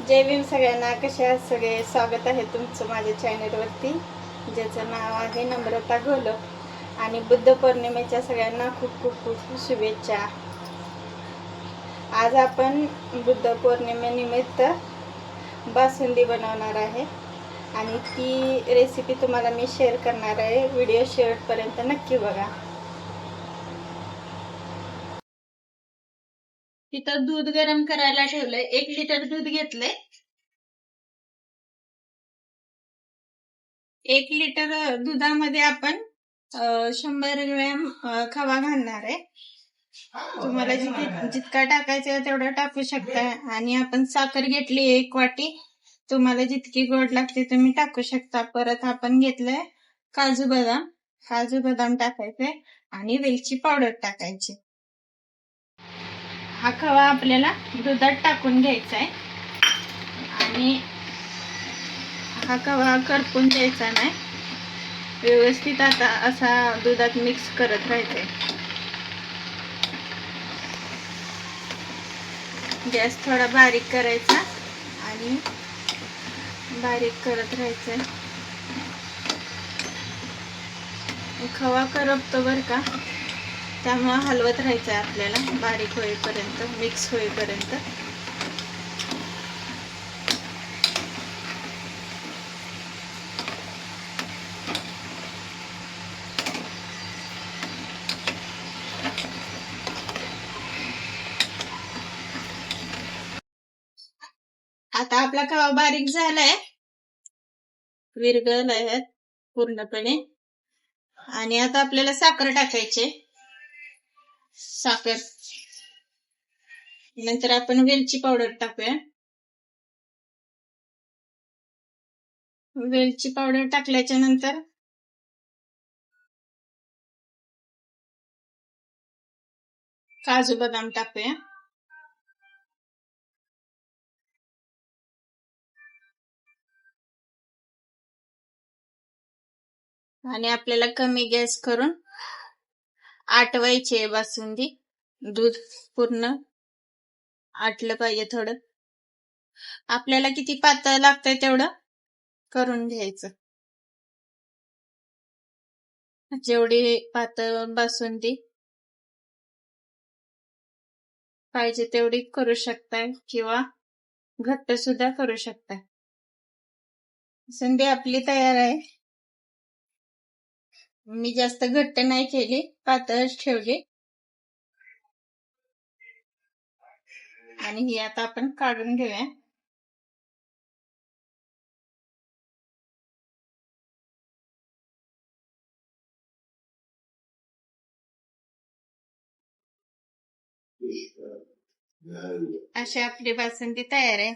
जय भीम सगळ्यांना. कसे आहात सगळे? स्वागत आहे तुमचं माझ्या चॅनलवरती, ज्याचं नाव आहे नम्रता घोलप. आणि बुद्ध पौर्णिमेच्या सगळ्यांना खूप खूप खूप शुभेच्छा. आज आपण बुद्ध पौर्णिमेनिमित्त बासुंदी बनवणार आहे आणि ती रेसिपी तुम्हाला मी शेअर करणार आहे. व्हिडिओ शेवटपर्यंत नक्की बघा. तिथं दूध गरम करायला ठेवलंय. 1 लिटर दूध घेतलंय. 1 लिटर दुधामध्ये आपण 100 ग्रॅम खवा घालणार आहे. तुम्हाला जितका टाकायचा आहे तेवढा टाकू शकता. आणि आपण साखर घेतली 1 वाटी. तुम्हाला जितकी गोड लागते तुम्ही टाकू शकता. परत आपण घेतलंय काजू बदाम टाकायचे आणि वेलची पावडर टाकायची. हा खवा आपल्याला दुधात टाकून घ्यायचा आहे आणि हा खवा करपून द्यायचा नाही. व्यवस्थित आता असा दुधात मिक्स करत राहायचंय. गॅस थोडा बारीक करायचा आणि बारीक करत राहायचंय. खवा करपतो बर का, त्यामुळे हलवत राहायचं आपल्याला बारीक होईपर्यंत, मिक्स होईपर्यंत. आता आपला खवा बारीक झालाय, विरघळलाय पूर्णपणे. आणि आता आपल्याला साखर टाकायची. साखर नंतर आपण वेलची पावडर टाकूया. वेलची पावडर टाकल्याच्या नंतर काजू बदाम टाकूया. आणि आपल्याला कमी गॅस करून आटवायची आहे बासुंदी. दूध पूर्ण आटलं पाहिजे. थोडं आपल्याला किती पातळ लागतंय तेवढं करून घ्यायचं. जेवढी पातळ बासुंदी पाहिजे तेवढी करू शकताय किंवा घट्ट सुद्धा करू शकताय. बासुंदी आपली तयार आहे. मी जास्त घट्ट नाही केली, पातळच ठेवली. आणि ही आता आपण काढून घेऊया. अशी आपली बासुंदी तयार आहे.